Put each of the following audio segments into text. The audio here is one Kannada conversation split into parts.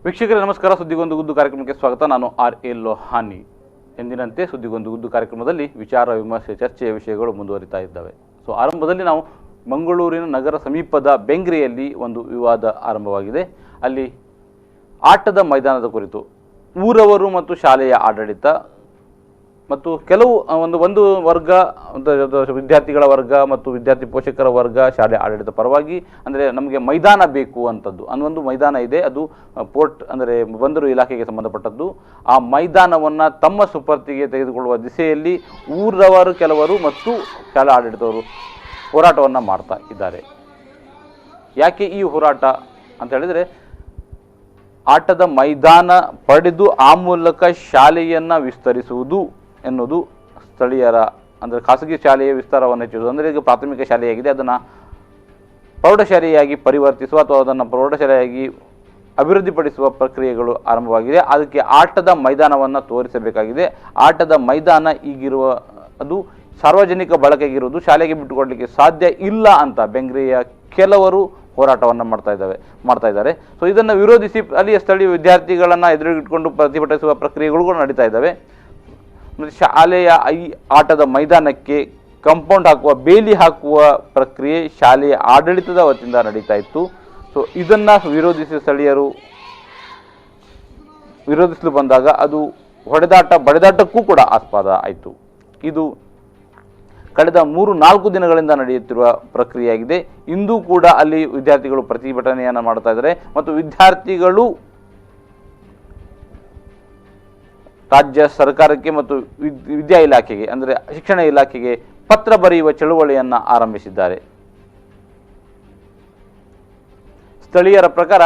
ವೀಕ್ಷಕರೇ ನಮಸ್ಕಾರ. ಸುದ್ದಿಗೊಂದು ಗುದ್ದು ಕಾರ್ಯಕ್ರಮಕ್ಕೆ ಸ್ವಾಗತ. ನಾನು RA ಲೋಹಾನಿ. ಎಂದಿನಂತೆ ಸುದ್ದಿಗೊಂದು ಗುದ್ದು ಕಾರ್ಯಕ್ರಮದಲ್ಲಿ ವಿಚಾರ ವಿಮರ್ಶೆ ಚರ್ಚೆಯ ವಿಷಯಗಳು ಮುಂದುವರಿತಾ ಇದ್ದಾವೆ. ಆರಂಭದಲ್ಲಿ ನಾವು ಮಂಗಳೂರಿನ ನಗರ ಸಮೀಪದ ಬೆಂಗ್ರೆಯಲ್ಲಿ ಒಂದು ವಿವಾದ ಆರಂಭವಾಗಿದೆ. ಅಲ್ಲಿ ಆಟದ ಮೈದಾನದ ಕುರಿತು ಊರವರು ಮತ್ತು ಶಾಲೆಯ ಆಡಳಿತ ಮತ್ತು ಕೆಲವು ಒಂದು ವರ್ಗ ವಿದ್ಯಾರ್ಥಿಗಳ ವರ್ಗ ಮತ್ತು ವಿದ್ಯಾರ್ಥಿ ಪೋಷಕರ ವರ್ಗ ಶಾಲೆ ಆಡಳಿತ ಪರವಾಗಿ ಅಂದರೆ ನಮಗೆ ಮೈದಾನ ಬೇಕು ಅಂತದ್ದು ಒಂದು ಮೈದಾನ ಇದೆ. ಅದು ಪೋರ್ಟ್ ಅಂದರೆ ಬಂದರು ಇಲಾಖೆಗೆ ಸಂಬಂಧಪಟ್ಟದ್ದು. ಆ ಮೈದಾನವನ್ನು ತಮ್ಮ ಸುಪರ್ತಿಗೆ ತೆಗೆದುಕೊಳ್ಳುವ ದಿಸೆಯಲ್ಲಿ ಊರವರು ಕೆಲವರು ಮತ್ತು ಶಾಲಾ ಆಡಳಿತವರು ಹೋರಾಟವನ್ನು ಮಾಡ್ತಾ ಇದ್ದಾರೆ. ಯಾಕೆ ಈ ಹೋರಾಟ ಅಂತ ಹೇಳಿದರೆ, ಆಟದ ಮೈದಾನ ಪಡೆದು ಆ ಮೂಲಕ ಶಾಲೆಯನ್ನು ವಿಸ್ತರಿಸುವುದು ಎನ್ನುವುದು ಸ್ಥಳೀಯರ ಅಂದರೆ ಖಾಸಗಿ ಶಾಲೆಯ ವಿಸ್ತಾರವನ್ನು ಹೆಚ್ಚಿಸುವುದು. ಅಂದರೆ ಈಗ ಪ್ರಾಥಮಿಕ ಶಾಲೆಯಾಗಿದೆ, ಅದನ್ನು ಪ್ರೌಢಶಾಲೆಯಾಗಿ ಪರಿವರ್ತಿಸುವ ಅಥವಾ ಅದನ್ನು ಪ್ರೌಢಶಾಲೆಯಾಗಿ ಅಭಿವೃದ್ಧಿಪಡಿಸುವ ಪ್ರಕ್ರಿಯೆಗಳು ಆರಂಭವಾಗಿದೆ. ಅದಕ್ಕೆ ಆಟದ ಮೈದಾನವನ್ನು ತೋರಿಸಬೇಕಾಗಿದೆ. ಆಟದ ಮೈದಾನ ಈಗಿರುವ ಅದು ಸಾರ್ವಜನಿಕ ಬಳಕೆಗಿರುವುದು ಶಾಲೆಗೆ ಬಿಟ್ಟುಕೊಡಲಿಕ್ಕೆ ಸಾಧ್ಯ ಇಲ್ಲ ಅಂತ ಬೆಂಗ್ರೆಯ ಕೆಲವರು ಹೋರಾಟವನ್ನು ಮಾಡ್ತಾ ಇದ್ದಾರೆ. ಸೊ ಇದನ್ನು ವಿರೋಧಿಸಿ ಅಲ್ಲಿಯ ಸ್ಥಳೀಯ ವಿದ್ಯಾರ್ಥಿಗಳನ್ನು ಎದುರಿಗಿಟ್ಕೊಂಡು ಪ್ರತಿಭಟಿಸುವ ಪ್ರಕ್ರಿಯೆಗಳು ಕೂಡ ನಡೀತಾ ಇದ್ದಾವೆ. ಶಾಲೆಯ ಈ ಆಟದ ಮೈದಾನಕ್ಕೆ ಕಾಂಪೌಂಡ್ ಹಾಕುವ, ಬೇಲಿ ಹಾಕುವ ಪ್ರಕ್ರಿಯೆ ಶಾಲೆಯ ಆಡಳಿತದ ವತಿಯಿಂದ ನಡೀತಾ ಇತ್ತು. ಸೊ ಇದನ್ನು ವಿರೋಧಿಸಿ ಸ್ಥಳೀಯರು ವಿರೋಧಿಸಲು ಬಂದಾಗ ಅದು ಬಡಿದಾಟಕ್ಕೂ ಕೂಡ ಆಸ್ಪದ ಆಯಿತು. ಇದು ಕಳೆದ 3-4 ದಿನಗಳಿಂದ ನಡೆಯುತ್ತಿರುವ ಪ್ರಕ್ರಿಯೆಯಾಗಿದೆ. ಇಂದು ಕೂಡ ಅಲ್ಲಿ ವಿದ್ಯಾರ್ಥಿಗಳು ಪ್ರತಿಭಟನೆಯನ್ನು ಮಾಡ್ತಾ ಇದ್ದಾರೆ ಮತ್ತು ವಿದ್ಯಾರ್ಥಿಗಳು ರಾಜ್ಯ ಸರ್ಕಾರಕ್ಕೆ ಮತ್ತು ವಿದ್ಯಾ ಇಲಾಖೆಗೆ ಅಂದರೆ ಶಿಕ್ಷಣ ಇಲಾಖೆಗೆ ಪತ್ರ ಬರೆಯುವ ಚಳುವಳಿಯನ್ನು ಆರಂಭಿಸಿದ್ದಾರೆ. ಸ್ಥಳೀಯರ ಪ್ರಕಾರ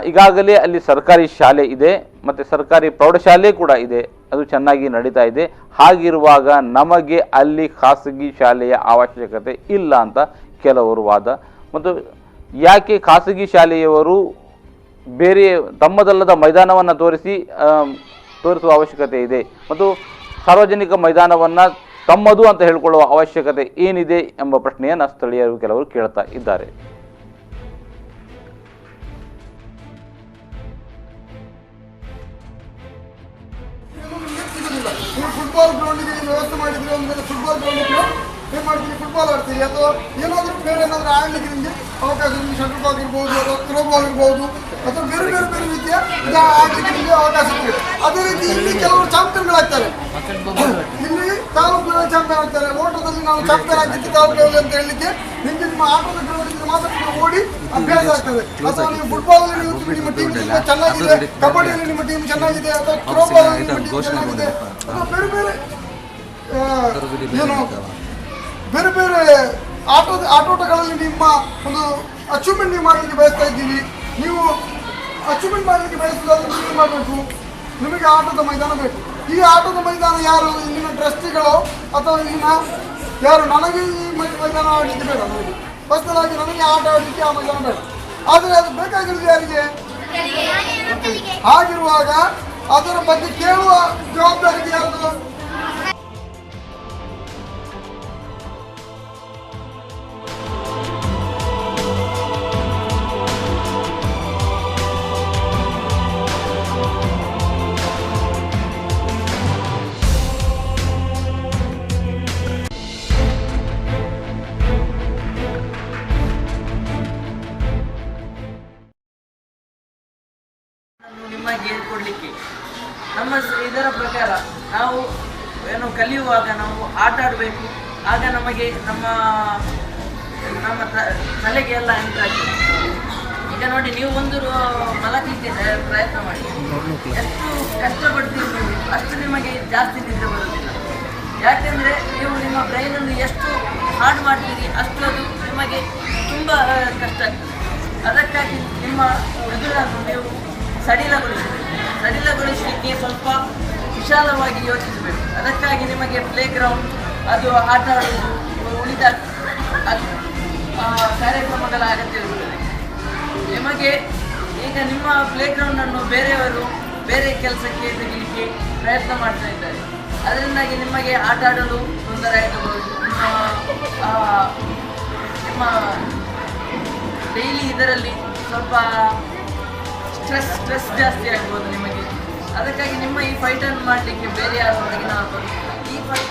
ಈಗಾಗಲೇ ಅಲ್ಲಿ ಸರ್ಕಾರಿ ಶಾಲೆ ಇದೆ ಮತ್ತು ಸರ್ಕಾರಿ ಪ್ರೌಢಶಾಲೆ ಕೂಡ ಇದೆ, ಅದು ಚೆನ್ನಾಗಿ ನಡೀತಾ ಇದೆ. ಹಾಗಿರುವಾಗ ನಮಗೆ ಅಲ್ಲಿ ಖಾಸಗಿ ಶಾಲೆಯ ಅವಶ್ಯಕತೆ ಇಲ್ಲ ಅಂತ ಕೆಲವರು ವಾದ. ಮತ್ತು ಯಾಕೆ ಖಾಸಗಿ ಶಾಲೆಯವರು ಬೇರೆ ತಮ್ಮದಲ್ಲದ ಮೈದಾನವನ್ನು ತೋರಿಸುವ ಅವಶ್ಯಕತೆ ಇದೆ ಮತ್ತು ಸಾರ್ವಜನಿಕ ಮೈದಾನವನ್ನು ತಮ್ಮದು ಅಂತ ಹೇಳಿಕೊಳ್ಳುವ ಅವಶ್ಯಕತೆ ಏನಿದೆ ಎಂಬ ಪ್ರಶ್ನೆಯನ್ನು ಸ್ಥಳೀಯರು ಕೆಲವರು ಕೇಳ್ತಾ ಇದ್ದಾರೆ. ಫುಟ್ಬಾಲ್ ಗ್ರೌಂಡಿಗೆ ವ್ಯವಸ್ಥೆ ಮಾಡಿದ್ರೆ ಒಂದು ಫುಟ್ಬಾಲ್ ಗ್ರೌಂಡ್ ಏನು ಮಾಡ್ತೀವಿ, ಫುಟ್ಬಾಲ್ ಆಡ್ತೀವಿ ಅಥವಾ ಏನಾದರೂ ಬೇರೆ ಏನಾದರೂ ಆಡಲಿಕ್ಕೆ ನಿಮಗೆ ಅವಕಾಶ, ಶಟಲ್ ಕಾಕ್ ಇರ್ಬೋದು ಅಥವಾ ಥ್ರೋ ಬಾಲ್ ಇರ್ಬೋದು ಅಥವಾ ಬೇರೆ ರೀತಿಯ ಆಡಲಿಕ್ಕೆ ನಿಮಗೆ ಅವಕಾಶ ಇದೆ. ಅದೇ ರೀತಿ ಇಲ್ಲಿ ಕೆಲವರು ಚಾಂಪಿಯನ್ಗಳಾಗ್ತಾರೆ. ಇಲ್ಲಿ ತಾಲೂಕು ಲೆವೆಲ್ ಚಾಂಪಿಯನ್ ಆಗ್ತಾರೆ. ಓಟದಲ್ಲಿ ನಾವು ಚಾಂಪಿಯನ್ ಆಗಿದ್ದು ತಾಲೂಕು ಲೆವೆಲ್ ಅಂತ ಹೇಳಲಿಕ್ಕೆ ನಿಮ್ಮ ಆಟದ ಗ್ರೌಂಡಿಗೆ ಮಾತ್ರ ನೀವು ಓಡಿ ಅಭ್ಯಾಸ ಆಗ್ತದೆ. ಅಥವಾ ನೀವು ಫುಟ್ಬಾಲ್ ನಿಮ್ಮ ಟೀಮ್ ಚೆನ್ನಾಗಿದೆ, ಕಬಡ್ಡಿಯಲ್ಲಿ ನಿಮ್ಮ ಟೀಮ್ ಚೆನ್ನಾಗಿದೆ ಅಥವಾ ಥ್ರೋ ಬಾಲ್ ನಿಮ್ಮ ಟೀಮ್ ಚೆನ್ನಾಗಿದೆ ಅಥವಾ ಬೇರೆ ಆಟೋಟಗಳಲ್ಲಿ ನಿಮ್ಮ ಒಂದು ಅಚೀವ್ಮೆಂಟ್ ನೀವು ಮಾಡಲಿಕ್ಕೆ ಬಯಸ್ತಾ ಇದ್ದೀವಿ. ನೀವು ಅಚೀವ್ಮೆಂಟ್ ಮಾಡಲಿಕ್ಕೆ ಬಯಸಿದಾಗ ನೀವು ಮಾಡಬೇಕು, ನಿಮಗೆ ಆಟದ ಮೈದಾನ ಬೇಕು. ಈ ಆಟದ ಮೈದಾನ ಯಾರು ಇಲ್ಲಿನ ಟ್ರಸ್ಟಿಗಳು ಅಥವಾ ಇಲ್ಲಿನ ಯಾರು, ನನಗೆ ಈ ಮೈದಾನ ಆಡಲಿಕ್ಕೆ ಬೇಡ, ನನಗೆ ಪರ್ಸನಲ್ ಆಗಿ ನನಗೆ ಆಟ ಆಡಲಿಕ್ಕೆ ಆ ಮೈದಾನ ಬೇಡ. ಆದರೆ ಅದು ಬೇಕಾಗಿರೋದು ಯಾರಿಗೆ? ಹಾಗಿರುವಾಗ ಅದರ ಬಗ್ಗೆ ಕೇಳುವ ಜವಾಬ್ದಾರಿ ಯಾರು? ನಿಮಗೆ ಹೇಳ್ಕೊಡ್ಲಿಕ್ಕೆ ನಮ್ಮ ಇದರ ಪ್ರಕಾರ ನಾವು ಏನು ಕಲಿಯುವಾಗ ನಾವು ಆಟ ಆಡಬೇಕು. ಆಗ ನಮಗೆ ನಮ್ಮ ತಲೆಗೆ ಎಲ್ಲ ಎಂಟಾಗ್ತದೆ. ಈಗ ನೋಡಿ, ನೀವು ಒಂದು ಮಲಗಲಿಕ್ಕೆ ಪ್ರಯತ್ನ ಮಾಡಿ, ಎಷ್ಟು ಕಷ್ಟಪಡ್ತೀರಿ ನೀವು ಅಷ್ಟು ನಿಮಗೆ ಜಾಸ್ತಿ ನಿದ್ರೆ ಬರೋದಿಲ್ಲ. ಯಾಕೆಂದರೆ ನೀವು ನಿಮ್ಮ ಬ್ರೈನನ್ನು ಎಷ್ಟು ಹಾರ್ಡ್ ಮಾಡ್ತೀರಿ ಅಷ್ಟು ಅದು ನಿಮಗೆ ತುಂಬ ಕಷ್ಟ ಆಗ್ತದೆ. ಅದಕ್ಕಾಗಿ ನಿಮ್ಮ ಮೆದುಳನ್ನು ನೀವು ಸಡಿಲಗೊಳಿಸಲಿಕ್ಕೆ ಸ್ವಲ್ಪ ವಿಶಾಲವಾಗಿ ಯೋಚಿಸಬೇಕು. ಅದಕ್ಕಾಗಿ ನಿಮಗೆ ಪ್ಲೇ ಗ್ರೌಂಡ್, ಅದು ಆಟ ಆಡುವುದು, ಉಳಿದ ಕಾರ್ಯಕ್ರಮಗಳ ಅಗತ್ಯವಿರುತ್ತದೆ. ನಿಮಗೆ ಈಗ ನಿಮ್ಮ ಪ್ಲೇ ಗ್ರೌಂಡನ್ನು ಬೇರೆಯವರು ಬೇರೆ ಕೆಲಸಕ್ಕೆ ತೆಗಲಿಕ್ಕೆ ಪ್ರಯತ್ನ ಮಾಡ್ತಾ ಇದ್ದಾರೆ. ಅದರಿಂದಾಗಿ ನಿಮಗೆ ಆಟ ಆಡಲು ತೊಂದರೆ ಆಗಬಹುದು. ನಿಮ್ಮ ಡೈಲಿ ಇದರಲ್ಲಿ ಸ್ವಲ್ಪ ಸ್ಟ್ರೆಸ್ ಜಾಸ್ತಿ ಆಗ್ಬೋದು ನಿಮಗೆ. ಅದಕ್ಕಾಗಿ ನಿಮ್ಮ ಈ ಫೈಟನ್ನು ಮಾಡಲಿಕ್ಕೆ ಬೇರೆ ಯಾರು ಹೊರಗಿನ ಈ ಫೈಟ್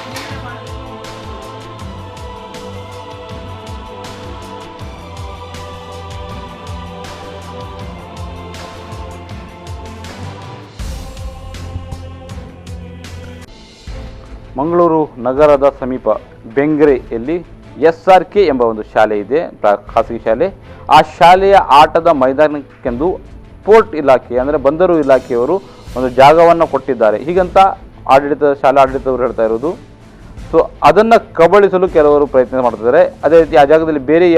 ಮಂಗಳೂರು ನಗರದ ಸಮೀಪ ಬೆಂಗ್ರೆಯಲ್ಲಿ SRK ಎಂಬ ಒಂದು ಶಾಲೆ ಇದೆ, ಖಾಸಗಿ ಶಾಲೆ. ಆ ಶಾಲೆಯ ಆಟದ ಮೈದಾನಕ್ಕೆಂದು ಪೋರ್ಟ್ ಇಲಾಖೆ ಅಂದರೆ ಬಂದರು ಇಲಾಖೆಯವರು ಒಂದು ಜಾಗವನ್ನು ಕೊಟ್ಟಿದ್ದಾರೆ ಹೀಗಂತ ಶಾಲಾ ಆಡಳಿತವರು ಹೇಳ್ತಾ ಇರೋದು. ಸೊ ಅದನ್ನು ಕಬಳಿಸಲು ಕೆಲವರು ಪ್ರಯತ್ನ ಮಾಡ್ತಿದ್ದಾರೆ. ಅದೇ ರೀತಿ ಆ ಜಾಗದಲ್ಲಿ ಬೇರೆ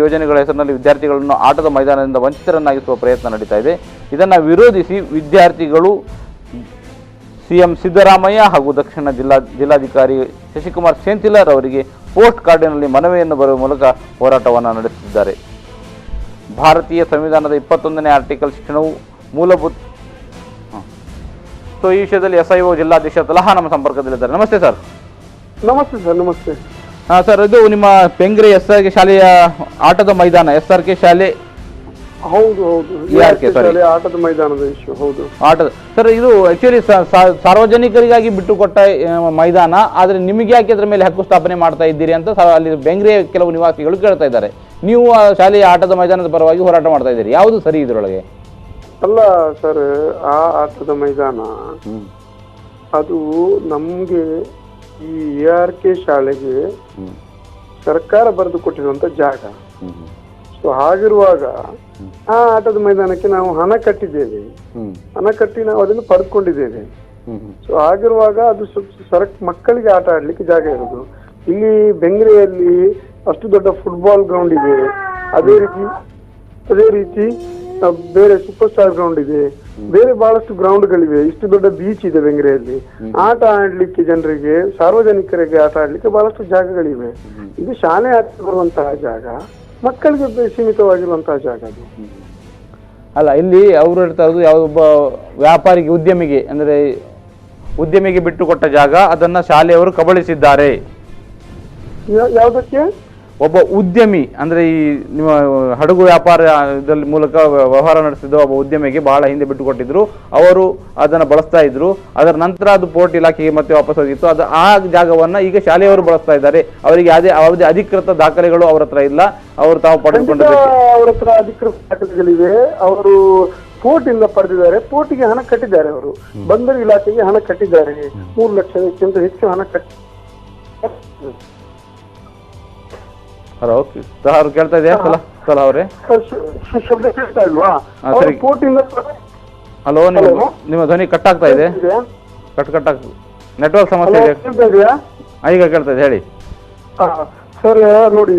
ಯೋಜನೆಗಳ ಹೆಸರಿನಲ್ಲಿ ವಿದ್ಯಾರ್ಥಿಗಳನ್ನು ಆಟದ ಮೈದಾನದಿಂದ ವಂಚಿತರನ್ನಾಗಿಸುವ ಪ್ರಯತ್ನ ನಡೀತಾ ಇದೆ. ಇದನ್ನು ವಿರೋಧಿಸಿ ವಿದ್ಯಾರ್ಥಿಗಳು CM ಸಿದ್ದರಾಮಯ್ಯ ಹಾಗೂ ದಕ್ಷಿಣ ಜಿಲ್ಲಾಧಿಕಾರಿ ಶಶಿಕುಮಾರ್ ಸೆಂಥಿಲರ್ ಅವರಿಗೆ ಪೋಸ್ಟ್ ಕಾರ್ಡಿನಲ್ಲಿ ಮನವಿಯನ್ನು ಬರುವ ಮೂಲಕ ಹೋರಾಟವನ್ನು ನಡೆಸುತ್ತಿದ್ದಾರೆ. ಭಾರತೀಯ ಸಂವಿಧಾನದ 21ನೇ ಆರ್ಟಿಕಲ್ ಶಿಕ್ಷಣವು ಮೂಲಭೂತ. ಸೊ ಈ ವಿಷಯದಲ್ಲಿ SIO ಜಿಲ್ಲಾಧ್ಯಕ್ಷ ತಲಹಾ ನಮ್ಮ ಸಂಪರ್ಕದಲ್ಲಿದ್ದಾರೆ. ನಮಸ್ತೆ ಸರ್. ನಮಸ್ತೆ ಸರ್. ನಮಸ್ತೆ ಸರ್, ಇದು ನಿಮ್ಮ ಬೆಂಗ್ರೆ SRK ಶಾಲೆಯ ಆಟದ ಮೈದಾನ, SRK ಶಾಲೆ. ಹೌದು ಹೌದು, ಆಟದ ಮೈದಾನದ ಇಶ್ಯೂ. ಹೌದು, ಆಟದ ಸರ್, ಇದು ಆಕ್ಚುಲಿ ಸಾರ್ವಜನಿಕರಿಗಾಗಿ ಬಿಟ್ಟುಕೊಟ್ಟ ಮೈದಾನ, ಆದರೆ ನಿಮಗೆ ಯಾಕೆ ಅದರ ಮೇಲೆ ಹಕ್ಕು ಸ್ಥಾಪನೆ ಮಾಡ್ತಾ ಇದ್ದೀರಿ ಅಂತ ಅಲ್ಲಿ ಬೆಂಗ್ರೆಯ ಕೆಲವು ನಿವಾಸಿಗಳು ಕೇಳ್ತಾ ಇದ್ದಾರೆ. ನೀವು ಆ ಶಾಲೆಯ ಆಟದ ಮೈದಾನದ ಪರವಾಗಿ ಹೋರಾಟ ಮಾಡ್ತಾ ಇದ್ದೀರಿ, ಯಾವುದು ಸರಿ ಇದರೊಳಗೆ? ಅಲ್ಲ ಸರ್, ಆ ಆಟದ ಮೈದಾನ ಅದು ನಮ್ಗೆ ಈ ARK ಶಾಲೆಗೆ ಸರ್ಕಾರ ಬರೆದು ಕೊಟ್ಟಿರುವಂತ ಜಾಗ. ಸೊ ಹಾಗಿರುವಾಗ ಆ ಆಟದ ಮೈದಾನಕ್ಕೆ ನಾವು ಹಣ ಕಟ್ಟಿದ್ದೇವೆ, ಹಣ ಕಟ್ಟಿ ನಾವು ಅದನ್ನು ಪಡೆದುಕೊಂಡಿದ್ದೇವೆ. ಸೊ ಆಗಿರುವಾಗ ಅದು ಮಕ್ಕಳಿಗೆ ಆಟ ಆಡ್ಲಿಕ್ಕೆ ಜಾಗ ಇರೋದು. ಇಲ್ಲಿ ಬೆಂಗ್ರೆಯಲ್ಲಿ ಅಷ್ಟು ದೊಡ್ಡ ಫುಟ್ಬಾಲ್ ಗ್ರೌಂಡ್ ಇದೆ, ಅದೇ ರೀತಿ ಬೇರೆ ಸೂಪರ್ ಸ್ಟಾರ್ ಗ್ರೌಂಡ್ ಇದೆ, ಬೇರೆ ಬಹಳಷ್ಟು ಗ್ರೌಂಡ್ಗಳಿವೆ, ಇಷ್ಟು ದೊಡ್ಡ ಬೀಚ್ ಇದೆ ಬೆಂಗ್ರೆಯಲ್ಲಿ. ಆಟ ಆಡ್ಲಿಕ್ಕೆ ಜನರಿಗೆ, ಸಾರ್ವಜನಿಕರಿಗೆ ಆಟ ಆಡ್ಲಿಕ್ಕೆ ಬಹಳಷ್ಟು ಜಾಗಗಳಿವೆ. ಇದು ಶಾಲೆ ಆಟ ಬರುವಂತಹ ಜಾಗ, ಮಕ್ಕಳಿಗೆ ಸೀಮಿತವಾಗಿರುವಂತಹ ಜಾಗ ಅದು. ಅಲ್ಲ, ಇಲ್ಲಿ ಅವರು ಹೇಳ್ತಾ ಇರೋದು ಯಾವೊಬ್ಬ ವ್ಯಾಪಾರಿಗೆ, ಉದ್ಯಮಿಗೆ ಬಿಟ್ಟುಕೊಟ್ಟ ಜಾಗ, ಅದನ್ನ ಶಾಲೆಯವರು ಕಬಳಿಸಿದ್ದಾರೆ. ಯಾವುದಕ್ಕೆ? ಒಬ್ಬ ಉದ್ಯಮಿ ಅಂದ್ರೆ ಈ ನಿಮ್ಮ ಹಡಗು ವ್ಯಾಪಾರ ಇದರ ಮೂಲಕ ವ್ಯವಹಾರ ನಡೆಸಿದ ಒಬ್ಬ ಉದ್ಯಮಿಗೆ ಬಹಳ ಹಿಂದೆ ಬಿಟ್ಟುಕೊಟ್ಟಿದ್ರು, ಅವರು ಅದನ್ನು ಬಳಸ್ತಾ ಇದ್ರು. ಅದರ ನಂತರ ಅದು ಪೋರ್ಟ್ ಇಲಾಖೆಗೆ ಮತ್ತೆ ವಾಪಸ್ ಹೋಗಿತ್ತು. ಅದು ಆ ಜಾಗವನ್ನ ಈಗ ಶಾಲೆಯವರು ಬಳಸ್ತಾ ಇದ್ದಾರೆ. ಅವರಿಗೆ ಯಾವುದೇ ಅಧಿಕೃತ ದಾಖಲೆಗಳು ಅವರ ಹತ್ರ ಇಲ್ಲ, ಅವರು ತಾವು ಪಡೆದುಕೊಂಡಿದ್ದಾರೆ. ಅವರ ಹತ್ರ ಅಧಿಕೃತ ದಾಖಲೆಗಳಿವೆ, ಅವರು ಪೋರ್ಟ್ ಇಂದ ಪಡೆದಿದ್ದಾರೆ, ಪೋರ್ಟ್ಗೆ ಹಣ ಕಟ್ಟಿದ್ದಾರೆ, ಅವರು ಬಂದರು ಇಲಾಖೆಗೆ ಹಣ ಕಟ್ಟಿದ್ದಾರೆ, 3 ಲಕ್ಷಕ್ಕಿಂತ ಹೆಚ್ಚು ಹಣ ಕಟ್ಟಿ. ಹಲೋ, ಸರ್ ಕೇಳ್ತಾ ಇದೆಯಾ ಸಲಹಾ ಅವರೇ? ಶಬ್ದ ಕೇಳ್ತಾ ಇಲ್ವಾ? ಪೋರ್ಟ್ ಇಂದ. ಹಲೋ, ನಿಮ್ಮ ಧ್ವನಿ ಕಟ್ ಆಗ್ತಾ ಇದೆ, ಕಟ್ ಆಗ್ತದೆ, ನೆಟ್ವರ್ಕ್ ಸಮಸ್ಯೆ ಇದೆ. ಈಗ ಕೇಳ್ತಾ ಇದೆ, ಹೇಳಿ. ಸರ್ ನೋಡಿ,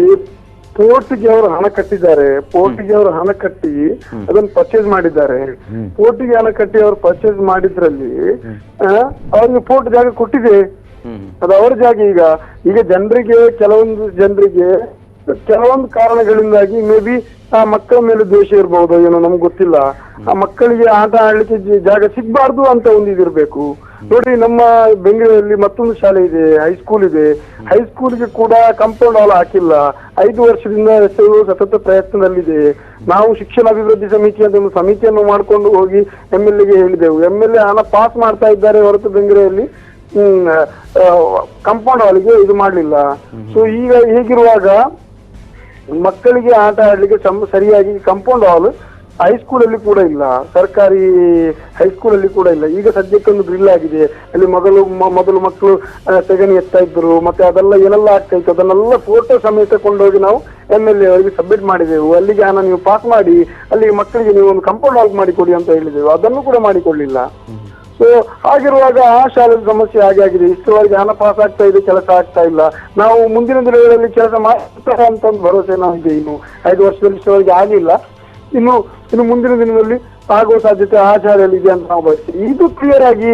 ಪೋರ್ಟ್ಗೆ ಅವರು ಹಣ ಕಟ್ಟಿದ್ದಾರೆ, ಪೋರ್ಟ್ಗೆ ಅವರು ಹಣ ಕಟ್ಟಿ ಅದನ್ನು ಪರ್ಚೇಸ್ ಮಾಡಿದ್ದಾರೆ. ಪೋರ್ಟ್ಗೆ ಹಣ ಕಟ್ಟಿ ಅವರು ಪರ್ಚೇಸ್ ಮಾಡಿದ್ರಲ್ಲಿ ಅವ್ರಿಗೆ ಪೋರ್ಟ್ ಜಾಗ ಕೊಟ್ಟಿದೆ, ಅದು ಅವರ ಜಾಗ. ಈಗ ಜನರಿಗೆ, ಕೆಲವೊಂದು ಕಾರಣಗಳಿಂದಾಗಿ ಮೇ ಬಿ ಆ ಮಕ್ಕಳ ಮೇಲೆ ದ್ವೇಷ ಇರಬಹುದು, ಏನೋ ನಮ್ಗೆ ಗೊತ್ತಿಲ್ಲ. ಆ ಮಕ್ಕಳಿಗೆ ಆಟ ಆಡ್ಲಿಕ್ಕೆ ಜಾಗ ಸಿಗ್ಬಾರ್ದು ಅಂತ ಒಂದು ಇದಿರ್ಬೇಕು. ನೋಡಿ, ನಮ್ಮ ಬೆಂಗಳೂರಲ್ಲಿ ಮತ್ತೊಂದು ಶಾಲೆ ಇದೆ, ಹೈಸ್ಕೂಲ್ ಇದೆ. ಹೈಸ್ಕೂಲ್ಗೆ ಕೂಡ ಕಾಂಪೌಂಡ್ ವಾಲ್ ಹಾಕಿಲ್ಲ. 5 ವರ್ಷದಿಂದ ಸತತ ಪ್ರಯತ್ನದಲ್ಲಿದೆ. ನಾವು ಶಿಕ್ಷಣ ಅಭಿವೃದ್ಧಿ ಸಮಿತಿ ಅಂತ ಒಂದು ಸಮಿತಿಯನ್ನು ಮಾಡ್ಕೊಂಡು ಹೋಗಿ MLA ಗೆ ಹೇಳಿದೆವು. MLA ಹಣ ಪಾಸ್ ಮಾಡ್ತಾ ಇದ್ದಾರೆ ಹೊರತು ಬೆಂಗಳೂರಲ್ಲಿ ಕಾಂಪೌಂಡ್ ವಾಲ್ಗೆ ಇದು ಮಾಡ್ಲಿಲ್ಲ. ಸೊ ಈಗ ಹೇಗಿರುವಾಗ ಮಕ್ಕಳಿಗೆ ಆಟ ಆಡ್ಲಿಕ್ಕೆ ಸರಿಯಾಗಿ ಕಾಂಪೌಂಡ್ ವಾಲ್ ಹೈಸ್ಕೂಲಲ್ಲಿ ಕೂಡ ಇಲ್ಲ, ಸರ್ಕಾರಿ ಹೈಸ್ಕೂಲಲ್ಲಿ ಕೂಡ ಇಲ್ಲ. ಈಗ ಸದ್ಯಕ್ಕೊಂದು ಡ್ರಿಲ್ ಆಗಿದೆ, ಅಲ್ಲಿ ಮೊದಲು ಮಕ್ಕಳು ಸೆಗಣಿ ಎತ್ತಾ ಇದ್ರು, ಮತ್ತೆ ಅದೆಲ್ಲ ಏನೆಲ್ಲ ಆಗ್ತಾ ಇತ್ತು ಅದನ್ನೆಲ್ಲ ಫೋಟೋ ಸಮೇತ ಕೊಂಡೋಗಿ ನಾವು MLA ಅವರಿಗೆ ಸಬ್ಮಿಟ್ ಮಾಡಿದೆವು. ಅಲ್ಲಿಗೆ ಹಣ ನೀವು ಪಾಸ್ ಮಾಡಿ ಅಲ್ಲಿಗೆ ಮಕ್ಕಳಿಗೆ ನೀವು ಒಂದು ಕಾಂಪೌಂಡ್ ವಾಲ್ ಮಾಡಿಕೊಡಿ ಅಂತ ಹೇಳಿದೆವು, ಅದನ್ನು ಕೂಡ ಮಾಡಿಕೊಳ್ಳಿಲ್ಲ. ಸೊ ಹಾಗಿರುವಾಗ ಆ ಶಾಲೆಯ ಸಮಸ್ಯೆ ಹಾಗೆ ಆಗಿದೆ. ಇಷ್ಟವರೆಗೆ ಹಣ ಪಾಸ್ ಆಗ್ತಾ ಇದೆ, ಕೆಲಸ ಆಗ್ತಾ ಇಲ್ಲ. ನಾವು ಮುಂದಿನ ದಿನಗಳಲ್ಲಿ ಕೆಲಸ ಮಾಡ್ತಾರೆ ಅಂತ ಒಂದು ಭರವಸೆ ನಮಗೆ ಇನ್ನು 5 ವರ್ಷದಲ್ಲಿ ಇಷ್ಟವರೆಗೆ ಆಗಿಲ್ಲ. ಇನ್ನು ಮುಂದಿನ ದಿನದಲ್ಲಿ ಆಗುವ ಸಾಧ್ಯತೆ ಆ ಶಾಲೆಯಲ್ಲಿ ಇದೆ ಅಂತ ನಾವು ಬಯಸ್ತೀವಿ. ಇದು ಕ್ಲಿಯರ್ ಆಗಿ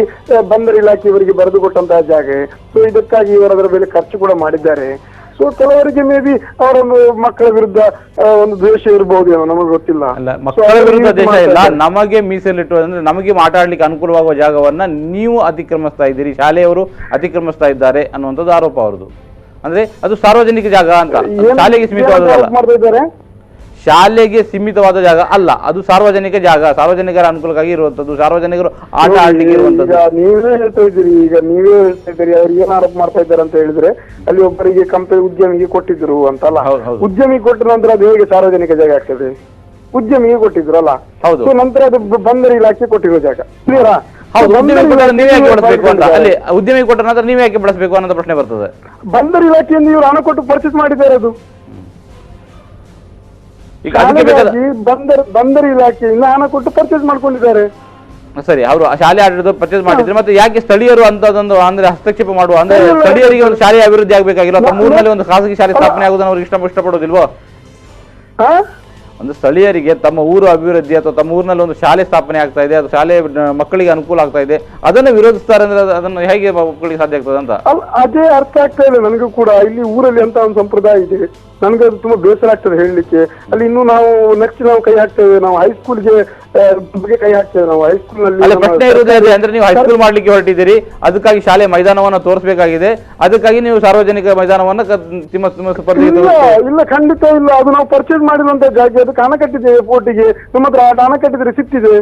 ಬಂದರು ಇಲಾಖೆಯವರಿಗೆ ಬರೆದು ಕೊಟ್ಟಂತಹ ಜಾಗ. ಸೊ ಇದಕ್ಕಾಗಿ ಇವರು ಅದರ ಮೇಲೆ ಖರ್ಚು ಕೂಡ ಮಾಡಿದ್ದಾರೆ. ಸೊ ಕೆಲವರಿಗೆ ಮೇ ಬಿ ಅವರ ಮಕ್ಕಳ ವಿರುದ್ಧ ಒಂದು ದ್ವೇಷ ಇರಬಹುದು, ನಮಗೆ ಗೊತ್ತಿಲ್ಲ. ಮಕ್ಕಳ ವಿರುದ್ಧ ದ್ವೇಷ ಇಲ್ಲ, ನಮಗೆ ಮೀಸಲಿಟ್ಟು ಅಂದ್ರೆ ನಮಗೆ ಮಾತಾಡ್ಲಿಕ್ಕೆ ಅನುಕೂಲವಾಗುವ ಜಾಗವನ್ನ ನೀವು ಅತಿಕ್ರಮಿಸ್ತಾ ಇದ್ದೀರಿ, ಶಾಲೆಯವರು ಅತಿಕ್ರಮಿಸ್ತಾ ಇದ್ದಾರೆ ಅನ್ನುವಂಥದ್ದು ಆರೋಪ ಅವರದು. ಅಂದ್ರೆ ಅದು ಸಾರ್ವಜನಿಕ ಜಾಗ ಅಂತ, ಶಾಲೆಗೆ ಸೀಮಿತವಾದ. ಶಾಲೆಗೆ ಸೀಮಿತವಾದ ಜಾಗ ಅಲ್ಲ, ಅದು ಸಾರ್ವಜನಿಕ ಜಾಗ, ಸಾರ್ವಜನಿಕರ ಅನುಕೂಲಕ್ಕಾಗಿ ಇರುವಂತದ್ದು, ಸಾರ್ವಜನಿಕರು ಆಟ ಆಡ್ಲಿಕ್ಕೆ ಇರುವಂತದ್ದು. ಈಗ ನೀವೇ ಹೇಳ್ತಾ ಇದ್ದೀರಿ ಅವ್ರು ಏನ್ ಆರೋಪ ಮಾಡ್ತಾ ಇದ್ದಾರೆ ಅಂತ ಹೇಳಿದ್ರೆ ಅಲ್ಲಿ ಒಬ್ಬರಿಗೆ ಕಂಪನಿ ಉದ್ಯಮಿಗೆ ಕೊಟ್ಟಿದ್ರು ಅಂತಲ್ಲ. ಉದ್ಯಮಿ ಕೊಟ್ಟ ನಂತರ ಅದು ಹೇಗೆ ಸಾರ್ವಜನಿಕ ಜಾಗ ಆಗ್ತದೆ? ಉದ್ಯಮಿಗೆ ಕೊಟ್ಟಿದ್ರಲ್ಲ. ಹೌದು. ಸೊ ನಂತರ ಅದು ಬಂದರ್ ಇಲಾಖೆ ಕೊಟ್ಟಿರೋ ಜಾಗ. ಕ್ಲಿಯರಾ? ಹೌದು, ನೀವೇ ಯಾಕೆ ಬಳಸಬೇಕು ಅಂತ, ಅಲ್ಲಿ ಉದ್ಯಮಿ ಕೊಟ್ಟ ನಂತರ ನೀವೇ ಯಾಕೆ ಬಳಸಬೇಕು ಅನ್ನೋ ಪ್ರಶ್ನೆ ಬರ್ತದೆ. ಬಂದರ್ ಇಲಾಖೆಯಿಂದ ಇವರು ಹಣ ಕೊಟ್ಟು ಪರ್ಚೇಸ್ ಮಾಡಿದ್ದಾರೆ. ಅದು ಈಗ ಅದಕ್ಕೆ ಬೇಕಾದ ಬಂದರ್ ಇಲಾಖೆಯಿಂದ ಹಣ ಕೊಟ್ಟು ಪರ್ಚೇಸ್ ಮಾಡ್ಕೊಂಡಿದ್ದಾರೆ. ಸರಿ, ಅವರು ಶಾಲೆ ಆಡಳಿತ ಪರ್ಚೇಸ್ ಮಾಡಿದ್ರೆ ಮತ್ತೆ ಯಾಕೆ ಸ್ಥಳೀಯರು ಅಂತದೊಂದು ಅಂದ್ರೆ ಹಸ್ತಕ್ಷೇಪ ಮಾಡುವ, ಅಂದ್ರೆ ಸ್ಥಳೀಯರಿಗೆ ಒಂದು ಶಾಲೆ ಅಭಿವೃದ್ಧಿ ಆಗ್ಬೇಕಾಗಿಲ್ಲ, ಅಥವಾ ಊರಿನಲ್ಲಿ ಒಂದು ಖಾಸಗಿ ಶಾಲೆ ಸ್ಥಾಪನೆ ಆಗುವುದನ್ನು ಅವ್ರಿಗೆ ಇಷ್ಟಪಡೋದಿಲ್ವೋ? ಒಂದು ಸ್ಥಳೀಯರಿಗೆ ತಮ್ಮ ಊರು ಅಭಿವೃದ್ಧಿ ಅಥವಾ ತಮ್ಮ ಊರಿನಲ್ಲಿ ಒಂದು ಶಾಲೆ ಸ್ಥಾಪನೆ ಆಗ್ತಾ ಇದೆ, ಅದು ಶಾಲೆ ಮಕ್ಕಳಿಗೆ ಅನುಕೂಲ ಆಗ್ತಾ ಇದೆ, ಅದನ್ನು ವಿರೋಧಿಸ್ತಾರೆ ಅಂದ್ರೆ ಅದನ್ನು ಹೇಗೆ ಮಕ್ಕಳಿಗೆ ಸಾಧ್ಯ ಆಗ್ತದೆ ಅಂತ ಅದೇ ಅರ್ಥ ಆಗ್ತಾ ಇಲ್ಲ ನನಗೂ ಕೂಡ. ಇಲ್ಲಿ ಊರಲ್ಲಿ ಅಂತ ಒಂದು ಸಂಪ್ರದಾಯ ಇದೆ, ನನಗೆ ಅದು ತುಂಬಾ ಬೇಸರ ಆಗ್ತದೆ ಹೇಳಲಿಕ್ಕೆ. ಅಲ್ಲಿ ಇನ್ನು ನಾವು ನೆಕ್ಸ್ಟ್ ನಾವು ಕೈ ಹಾಕ್ತೇವೆ, ನಾವು ಹೈಸ್ಕೂಲ್ಗೆ ಬಗ್ಗೆ ಕೈ ಹಾಕ್ತೇವೆ. ನಾವು ಹೈಸ್ಕೂಲ್ ನಲ್ಲಿ ಪ್ರಶ್ನೆ ಇರುವುದೇ ಅಂದ್ರೆ ನೀವು ಹೈಸ್ಕೂಲ್ ಮಾಡ್ಲಿಕ್ಕೆ ಹೊರಟಿದ್ದೀರಿ, ಅದಕ್ಕಾಗಿ ಶಾಲೆ ಮೈದಾನವನ್ನ ತೋರಿಸಬೇಕಾಗಿದೆ, ಅದಕ್ಕಾಗಿ ನೀವು ಸಾರ್ವಜನಿಕ ಮೈದಾನವನ್ನ ಇಲ್ಲ, ಖಂಡಿತ ಇಲ್ಲ. ಅದು ನಾವು ಪರ್ಚೇಸ್ ಮಾಡಿರುವಂತ ಜಾಗ, ಅದಕ್ಕೆ ಹಣ ಕಟ್ಟಿದ್ದೇವೆ ಪೋರ್ಟಿಗೆ. ನಮ್ಮ ಹತ್ರ ಹಣ ಕಟ್ಟಿದ ರಿಸಿಪ್ಟ್ ಇದೆ.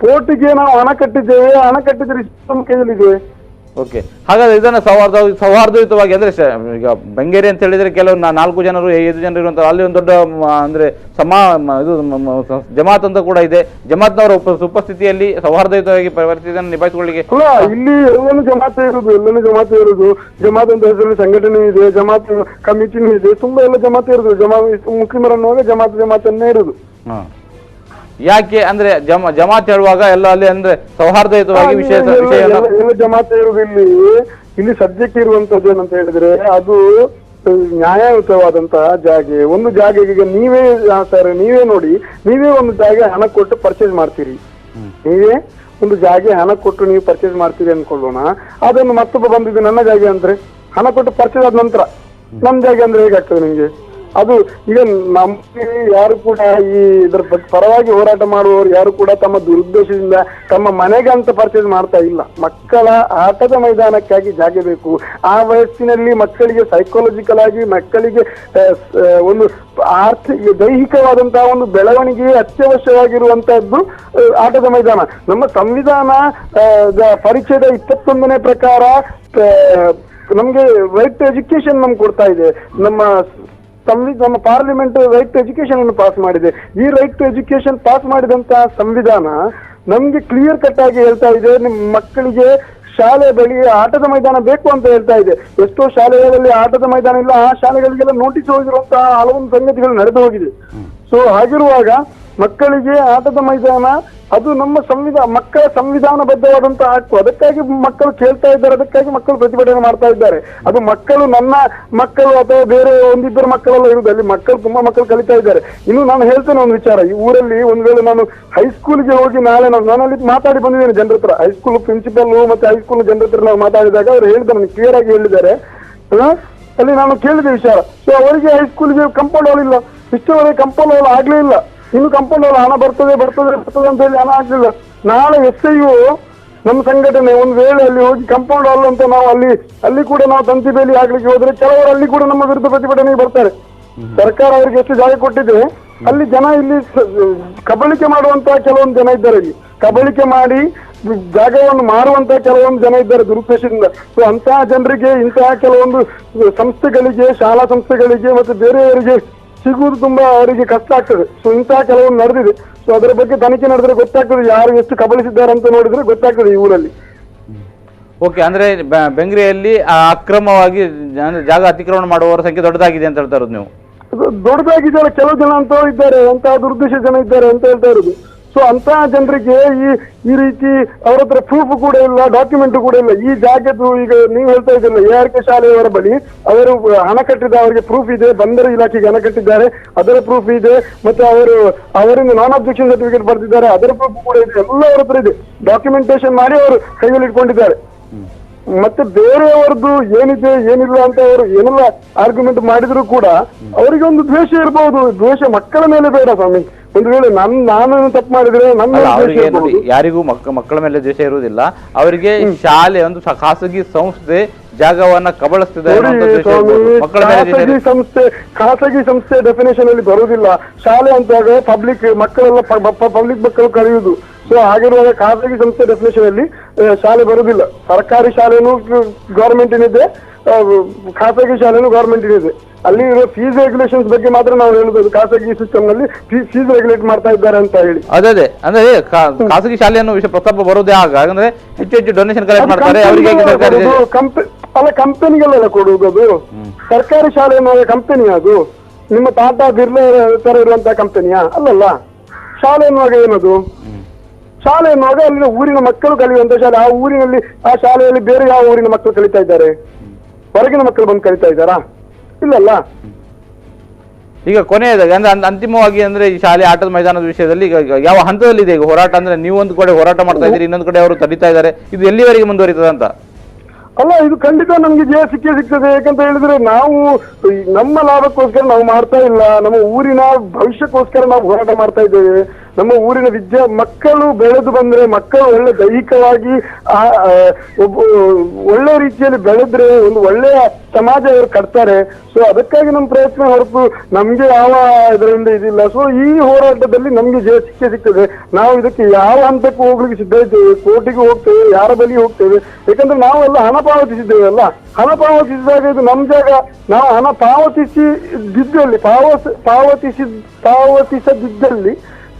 ಪೋರ್ಟಿಗೆ ನಾವು ಹಣ ಕಟ್ಟಿದ್ದೇವೆ, ಹಣ ಕಟ್ಟಿದ ರಿಸಿಪ್ಟ್ ನಮ್ಮ ಕೈಯಲ್ಲಿದೆ. ಓಕೆ, ಹಾಗಾದ್ರೆ ಇದನ್ನ ಸೌಹಾರ್ದಯುತವಾಗಿ ಅಂದ್ರೆ ಈಗ ಬೆಂಗೇರಿ ಅಂತ ಹೇಳಿದ್ರೆ ಕೆಲವು 4 ಜನರು 5 ಜನರು ಇರುವಂತ ಅಲ್ಲಿ ಒಂದು ದೊಡ್ಡ ಅಂದ್ರೆ ಇದು ಜಮಾತ್ ಅಂತ ಕೂಡ ಇದೆ. ಜಮಾತ್ನವರ ಉಪಸ್ಥಿತಿಯಲ್ಲಿ ಸೌಹಾರ್ದಯುತವಾಗಿ ಪರಿಸ್ಥಿತಿಯನ್ನು ನಿಭಾಯಿಸಿಕೊಳ್ಳಿಕ್ಕೆ ಇಲ್ಲಿ ಎಲ್ಲನೂ ಜಮಾತೆ ಇರುವುದು. ಜಮಾತ್ ಅಂತ ಹೆಸರಲ್ಲಿ ಸಂಘಟನೆ ಇದೆ, ಜಮಾತ್ ಕಮಿಟಿನೂ ಇದೆ, ತುಂಬಾ ಎಲ್ಲ ಜಮಾತೆ ಇರುದು. ಮುಸ್ಲಿಮರನ್ನುವಾಗ ಜಮಾತನ್ನೇ ಇರುದು. ಯಾಕೆ ಅಂದ್ರೆ ಜಮಾತ್ ಹೇಳುವಾಗ ಎಲ್ಲ ಅಲ್ಲಿ ಅಂದ್ರೆ ಸೌಹಾರ್ದಯುತವಾಗಿ ವಿಷಯ ಜಮಾತೆ ಇರುವುದು. ಇಲ್ಲಿ ಸದ್ಯಕ್ಕೆ ಇರುವಂತದ್ದು ಏನಂತ ಹೇಳಿದ್ರೆ ಅದು ನ್ಯಾಯಯುತವಾದಂತಹ ಜಾಗೆ. ಒಂದು ಜಾಗೆಗೆ ನೀವೇ ಸರ್ ನೀವೇ ನೋಡಿ, ನೀವೇ ಒಂದು ಜಾಗೆ ಹಣ ಕೊಟ್ಟು ಪರ್ಚೇಸ್ ಮಾಡ್ತೀರಿ. ನೀವೇ ಒಂದು ಜಾಗೆ ಹಣ ಕೊಟ್ಟು ನೀವು ಪರ್ಚೇಸ್ ಮಾಡ್ತೀರಿ ಅನ್ಕೊಳ್ಳೋಣ. ಅದನ್ನು ಮತ್ತೊಬ್ಬ ಬಂದಿದ್ದು ನನ್ನ ಜಾಗೆ ಅಂದ್ರೆ ಹಣ ಕೊಟ್ಟು ಪರ್ಚೇಸ್ ಆದ ನಂತರ ನಮ್ ಜಾಗೆ ಅಂದ್ರೆ ಹೇಗಾಗ್ತದೆ ನಿಮ್ಗೆ? ಅದು ಈಗ ನಮ್ಗೆ ಯಾರು ಕೂಡ ಈ ಇದ್ರ ಪರವಾಗಿ ಹೋರಾಟ ಮಾಡುವವರು ಯಾರು ಕೂಡ ತಮ್ಮ ದುರುದ್ದೇಶದಿಂದ ತಮ್ಮ ಮನೆಗೆ ಅಂತ ಪರ್ಚೇಸ್ ಮಾಡ್ತಾ ಇಲ್ಲ. ಮಕ್ಕಳ ಆಟದ ಮೈದಾನಕ್ಕಾಗಿ ಜಾಗ ಬೇಕು. ಆ ವಯಸ್ಸಿನಲ್ಲಿ ಮಕ್ಕಳಿಗೆ ಸೈಕಾಲಜಿಕಲ್ ಆಗಿ ಮಕ್ಕಳಿಗೆ ಒಂದು ಆರ್ಥಿಕ ದೈಹಿಕವಾದಂತಹ ಒಂದು ಬೆಳವಣಿಗೆ ಅತ್ಯವಶ್ಯವಾಗಿರುವಂತಹದ್ದು ಆಟದ ಮೈದಾನ. ನಮ್ಮ ಸಂವಿಧಾನ ಪರಿಚಯದ 21ನೇ ಪ್ರಕಾರ ನಮ್ಗೆ ರೈಟ್ ಟು ಎಜುಕೇಶನ್ ನಮ್ಗೆ ಕೊಡ್ತಾ ಇದೆ. ನಮ್ಮ ಪಾರ್ಲಿಮೆಂಟ್ ರೈಟ್ ಟು ಎಜುಕೇಶನ್ ಅನ್ನು ಪಾಸ್ ಮಾಡಿದೆ. ಈ ರೈಟ್ ಟು ಎಜುಕೇಶನ್ ಪಾಸ್ ಮಾಡಿದಂತಹ ಸಂವಿಧಾನ ನಮ್ಗೆ ಕ್ಲಿಯರ್ ಕಟ್ ಆಗಿ ಹೇಳ್ತಾ ಇದೆ, ನಿಮ್ಮ ಮಕ್ಕಳಿಗೆ ಶಾಲೆ ಬಳಿ ಆಟದ ಮೈದಾನ ಬೇಕು ಅಂತ ಹೇಳ್ತಾ ಇದೆ. ಎಷ್ಟೋ ಶಾಲೆಗಳಲ್ಲಿ ಆಟದ ಮೈದಾನ ಇಲ್ಲ, ಆ ಶಾಲೆಗಳಿಗೆಲ್ಲ ನೋಟಿಸ್ ಹೋಗಿರುವಂತಹ ಹಲವೊಂದು ಸಂಗತಿಗಳು ನಡೆದು ಹೋಗಿದೆ. ಸೊ ಹಾಗಿರುವಾಗ ಮಕ್ಕಳಿಗೆ ಆಟದ ಮೈದಾನ ಅದು ನಮ್ಮ ಮಕ್ಕಳ ಸಂವಿಧಾನಬದ್ಧವಾದಂತಹ ಹಕ್ಕು. ಅದಕ್ಕಾಗಿ ಮಕ್ಕಳು ಕೇಳ್ತಾ ಇದ್ದಾರೆ, ಅದಕ್ಕಾಗಿ ಮಕ್ಕಳು ಪ್ರತಿಭಟನೆ ಮಾಡ್ತಾ ಇದ್ದಾರೆ. ಅದು ಮಕ್ಕಳು ನನ್ನ ಮಕ್ಕಳು ಅಥವಾ ಬೇರೆ ಒಂದಿಬ್ಬರು ಮಕ್ಕಳೆಲ್ಲ ಇರುವುದು, ಅಲ್ಲಿ ತುಂಬಾ ಮಕ್ಕಳು ಕಲಿತಾ ಇದ್ದಾರೆ. ಇನ್ನು ನಾನು ಹೇಳ್ತೇನೆ ಒಂದು ವಿಚಾರ, ಈ ಊರಲ್ಲಿ ಒಂದ್ ವೇಳೆ ನಾನು ಹೈಸ್ಕೂಲ್ಗೆ ಹೋಗಿ ನಾಳೆ ನಾನಲ್ಲಿ ಮಾತಾಡಿ ಬಂದಿದ್ದೇನೆ ಜನರ ಹತ್ರ. ಹೈಸ್ಕೂಲ್ ಪ್ರಿನ್ಸಿಪಲ್ ಮತ್ತೆ ಹೈಸ್ಕೂಲ್ ಜನರ ಹತ್ರ ನಾವು ಮಾತಾಡಿದಾಗ ಅವ್ರು ಹೇಳಿದ್ದಾರೆ, ನನಗೆ ಕ್ಲಿಯರ್ ಆಗಿ ಹೇಳಿದ್ದಾರೆ. ಅಲ್ಲಿ ನಾನು ಕೇಳಿದೆ ವಿಚಾರ. ಸೊ ಅವರಿಗೆ ಹೈಸ್ಕೂಲ್ಗೆ ಕಂಪೌಂಡ್ ಹಾಲ್ ಇಲ್ಲ, ಇಷ್ಟವರೆಗೆ ಕಂಪೌಂಡ್ ಹಾಲ್ ಆಗ್ಲೇ ಇಲ್ಲ. ಇನ್ನು ಕಂಪೌಂಡ್ ಹಾಲ್ ಹಣ ಬರ್ತದೆ ಅಂತ ಹೇಳಿ ಹಣ ಆಗ್ಲಿಲ್ಲ. ನಾಳೆ SIU ನಮ್ಮ ಸಂಘಟನೆ ಒಂದ್ ವೇಳೆ ಅಲ್ಲಿ ಹೋಗಿ ಕಂಪೌಂಡ್ ಹಾಲ್ ಅಂತ ನಾವು ಅಲ್ಲಿ ಕೂಡ ನಾವು ತಂತಿ ಬೇಲಿ ಆಗ್ಲಿಕ್ಕೆ ಹೋದ್ರೆ ಕೆಲವರು ಅಲ್ಲಿ ಕೂಡ ನಮ್ಮ ವಿರುದ್ಧ ಪ್ರತಿಭಟನೆಗೆ ಬರ್ತಾರೆ. ಸರ್ಕಾರ ಅವರಿಗೆ ಎಷ್ಟು ಜಾಗ ಕೊಟ್ಟಿದೆ, ಅಲ್ಲಿ ಜನ ಇಲ್ಲಿ ಕಬಳಿಕೆ ಮಾಡುವಂತಹ ಕೆಲವೊಂದು ಜನ ಇದ್ದಾರೆ. ಇಲ್ಲಿ ಕಬಳಿಕೆ ಮಾಡಿ ಜಾಗವನ್ನು ಮಾರುವಂತಹ ಕೆಲವೊಂದು ಜನ ಇದ್ದಾರೆ ದುರುದ್ದೇಶದಿಂದ. ಸೊ ಅಂತಹ ಜನರಿಗೆ ಇಂತಹ ಕೆಲವೊಂದು ಸಂಸ್ಥೆಗಳಿಗೆ, ಶಾಲಾ ಸಂಸ್ಥೆಗಳಿಗೆ ಮತ್ತೆ ಬೇರೆಯವರಿಗೆ ಸಿಗುವುದು ತುಂಬಾ ಅವರಿಗೆ ಕಷ್ಟ ಆಗ್ತದೆ. ಸೊ ಇಂತಹ ಕೆಲವೊಂದು ನಡೆದಿದೆ. ಸೊ ಅದರ ಬಗ್ಗೆ ತನಿಖೆ ನಡೆದ್ರೆ ಗೊತ್ತಾಗ್ತದೆ ಯಾರು ಎಷ್ಟು ಕಬಳಿಸಿದ್ದಾರೆ ಅಂತ ನೋಡಿದ್ರೆ ಗೊತ್ತಾಗ್ತದೆ ಈ ಊರಲ್ಲಿ. ಓಕೆ, ಅಂದ್ರೆ ಬೆಂಗ್ರೆಯಲ್ಲಿ ಅಕ್ರಮವಾಗಿ ಜಾಗ ಅತಿಕ್ರಮಣ ಮಾಡುವವರ ಸಂಖ್ಯೆ ದೊಡ್ಡದಾಗಿದೆ ಅಂತ ಹೇಳ್ತಾ ಇರೋದು ನೀವು? ದೊಡ್ಡದಾಗಿದ್ದಾರೆ, ಕೆಲವು ಜನ ಅಂತ ಇದ್ದಾರೆ, ಅಂತಹ ದುರುದ್ದೇಶ ಜನ ಇದ್ದಾರೆ ಅಂತ ಹೇಳ್ತಾ ಇರೋದು. ಸೊ ಅಂತಹ ಜನರಿಗೆ ಈ ರೀತಿ ಅವರ ಹತ್ರ ಪ್ರೂಫ್ ಕೂಡ ಇಲ್ಲ, ಡಾಕ್ಯುಮೆಂಟ್ ಕೂಡ ಇಲ್ಲ. ಈ ಜಾಗದ್ದು ಈಗ ನೀವು ಹೇಳ್ತಾ ಇದ್ದಿಲ್ಲ ARK ಶಾಲೆಯವರ ಬಳಿ ಅವರು ಹಣ ಕಟ್ಟಿದ ಅವರಿಗೆ ಪ್ರೂಫ್ ಇದೆ, ಬಂದರು ಇಲಾಖೆಗೆ ಹಣ ಕಟ್ಟಿದ್ದಾರೆ ಅದರ ಪ್ರೂಫ್ ಇದೆ, ಮತ್ತೆ ಅವರಿಂದ ನಾನ್ ಅಬ್ಜೆಕ್ಷನ್ ಸರ್ಟಿಫಿಕೇಟ್ ಬರೆದಿದ್ದಾರೆ ಅದರ ಪ್ರೂಫ್ ಕೂಡ ಇದೆ, ಎಲ್ಲ ಅವರ ಹತ್ರ ಇದೆ. ಡಾಕ್ಯುಮೆಂಟೇಶನ್ ಮಾಡಿ ಅವರು ಕೈಯಲ್ಲಿ ಇಟ್ಕೊಂಡಿದ್ದಾರೆ. ಮತ್ತೆ ಬೇರೆಯವರದ್ದು ಏನಿದೆ ಏನಿಲ್ಲ ಅಂತ ಅವರು ಏನೆಲ್ಲ ಆರ್ಗ್ಯುಮೆಂಟ್ ಮಾಡಿದ್ರು ಕೂಡ ಅವರಿಗೆ ಒಂದು ದ್ವೇಷ ಇರಬಹುದು. ದ್ವೇಷ ಮಕ್ಕಳ ಮೇಲೆ ಬೇಡ ಸ್ವಾಮಿ, ಒಂದು ವೇಳೆ ನಾನು ತಪ್ಪು ಮಾಡಿದ್ರೆ ನನ್ನ ಅಲ್ಲ, ದ್ವೇಷ ಅವರಿಗೆ ನೋಡಿ, ಇರ್ಬೋದು. ಯಾರಿಗೂ ಮಕ್ಕಳ ಮೇಲೆ ದ್ವೇಷ ಇರುವುದಿಲ್ಲ. ಅವರಿಗೆ ಶಾಲೆ ಒಂದು ಖಾಸಗಿ ಸಂಸ್ಥೆ ಜಾಗವನ್ನ ಕಬಳಿಸ್ತಿದೆ ಅನ್ನುವಂಥ ದ್ವೇಷ ಇರ್ಬೋದು. ಮಕ್ಕಳ ಮೇಲೆ ದ್ವೇಷ ಖಾಸಗಿ ಸಂಸ್ಥೆ ಡೆಫಿನೇಷನ್ ಅಲ್ಲಿ ಬರುವುದಿಲ್ಲ. ಶಾಲೆ ಅಂತಾಗ ಪಬ್ಲಿಕ್ ಮಕ್ಕಳೆಲ್ಲ ಪಬ್ಲಿಕ್ ಮಕ್ಕಳು ಕರೆಯುವುದು. ಸೊ ಹಾಗಿರುವಾಗ ಖಾಸಗಿ ಸಂಸ್ಥೆ ಡೆಫಿನೇಷನ್ ಅಲ್ಲಿ ಶಾಲೆ ಬರುವುದಿಲ್ಲ. ಸರ್ಕಾರಿ ಶಾಲೆನೂ ಗವರ್ಮೆಂಟಿನಿದೆ, ಖಾಸಗಿ ಶಾಲೆನೂ ಗವರ್ಮೆಂಟಿನಿದೆ. ಅಲ್ಲಿ ಇರೋ ಫೀಸ್ ರೆಗ್ಯುಲೇಷನ್ಸ್ ಬಗ್ಗೆ ಮಾತ್ರ ನಾವು ಹೇಳುದು, ಖಾಸಗಿ ಸಿಸ್ಟಮ್ ನಲ್ಲಿ ಫೀಸ್ ರೆಗ್ಯುಲೇಟ್ ಮಾಡ್ತಾ ಇದ್ದಾರೆ ಅಂತ ಹೇಳಿ. ಅದೇ ಅಂದ್ರೆ ಖಾಸಗಿ ಶಾಲೆಯನ್ನು ವಿಷಯ ಪ್ರಸ್ತಾಪ ಬರೋದೇ ಅಂದ್ರೆ ಹೆಚ್ಚು ಡೊನೇಷನ್ ಕಲೆಕ್ಟ್ ಮಾಡ್ತಾರೆ ಅವರಿಗೆ. ಅಲ್ಲ, ಕಂಪನಿಗಳೆಲ್ಲ ಕೊಡುವುದು ಅದು. ಸರ್ಕಾರಿ ಶಾಲೆ ಅನ್ನುವಾಗ ಕಂಪನಿ ಅದು ನಿಮ್ಮ ಟಾಟಾ ಬಿರ್ಲಾ ತರ ಇರುವಂತಹ ಕಂಪನಿಯಾ? ಅಲ್ಲಲ್ಲ. ಶಾಲೆ ಎನ್ನುವಾಗ ಏನದು? ಶಾಲೆ ಎನ್ನುವಾಗ ಅಲ್ಲಿನ ಊರಿನ ಮಕ್ಕಳು ಕಲಿಯುವಂತ ಶಾಲೆ. ಆ ಊರಿನಲ್ಲಿ ಆ ಶಾಲೆಯಲ್ಲಿ ಬೇರೆ ಯಾವ ಊರಿನ ಮಕ್ಕಳು ಕಲಿತಾ ಇದ್ದಾರೆ? ಹೊರಗಿನ ಮಕ್ಕಳು ಬಂದು ಕಲಿತಾ ಇದ್ದಾರಾ? ಇಲ್ಲಲ್ಲ. ಈಗ ಕೊನೆಯದಾಗಿ ಅಂದ್ರೆ ಅಂತಿಮವಾಗಿ ಅಂದ್ರೆ ಈ ಶಾಲೆ ಆಟದ ಮೈದಾನದ ವಿಷಯದಲ್ಲಿ ಈಗ ಯಾವ ಹಂತದಲ್ಲಿದೆ ಈಗ ಹೋರಾಟ? ಅಂದ್ರೆ ನೀವು ಒಂದು ಕಡೆ ಹೋರಾಟ ಮಾಡ್ತಾ ಇದ್ದೀರಿ, ಇನ್ನೊಂದು ಕಡೆ ಅವರು ತಡೀತಾ ಇದ್ದಾರೆ. ಇದು ಎಲ್ಲಿವರೆಗೆ ಮುಂದುವರಿತದೆ ಅಂತ? ಅಲ್ಲ, ಇದು ಖಂಡಿತ ನಮ್ಗೆ ಜಯ ಸಿಗ್ತದೆ. ಯಾಕಂತ ಹೇಳಿದ್ರೆ ನಾವು ನಮ್ಮ ಲಾಭಕ್ಕೋಸ್ಕರ ನಾವು ಮಾಡ್ತಾ ಇಲ್ಲ, ನಮ್ಮ ಊರಿನ ಭವಿಷ್ಯಕ್ಕೋಸ್ಕರ ನಾವು ಹೋರಾಟ ಮಾಡ್ತಾ ಇದ್ದೇವೆ. ನಮ್ಮ ಊರಿನ ಮಕ್ಕಳು ಬೆಳೆದು ಬಂದ್ರೆ, ಮಕ್ಕಳು ಒಳ್ಳೆ ದೈಹಿಕವಾಗಿ ಒಳ್ಳೆ ರೀತಿಯಲ್ಲಿ ಬೆಳೆದ್ರೆ ಒಂದು ಒಳ್ಳೆಯ ಸಮಾಜ ಇವರು ಕಟ್ತಾರೆ. ಸೊ ಅದಕ್ಕಾಗಿ ನಮ್ಮ ಪ್ರಯತ್ನ ಹೊರತು ನಮ್ಗೆ ಯಾವ ಇದರಿಂದ ಇದಿಲ್ಲ. ಸೊ ಈ ಹೋರಾಟದಲ್ಲಿ ನಮ್ಗೆ ಜಯ ಸಿಗ್ತದೆ. ನಾವು ಇದಕ್ಕೆ ಯಾವ ಹಂತಕ್ಕೂ ಹೋಗ್ಲಿಕ್ಕೆ ಸಿದ್ಧ ಇದ್ದೇವೆ. ಕೋರ್ಟಿಗೆ ಹೋಗ್ತೇವೆ, ಯಾರ ಬಳಿ ಹೋಗ್ತೇವೆ. ಯಾಕಂದ್ರೆ ನಾವೆಲ್ಲ ಹಣ ಪಾವತಿಸಿದ್ದೇವಲ್ಲ. ಹಣ ಪಾವತಿಸಿದಾಗ ಇದು ನಮ್ ಜಾಗ. ನಾವು ಹಣ ಪಾವತಿಸಿದ್ದಲ್ಲಿ ಪಾವತಿಸದಿದ್ದಲ್ಲಿ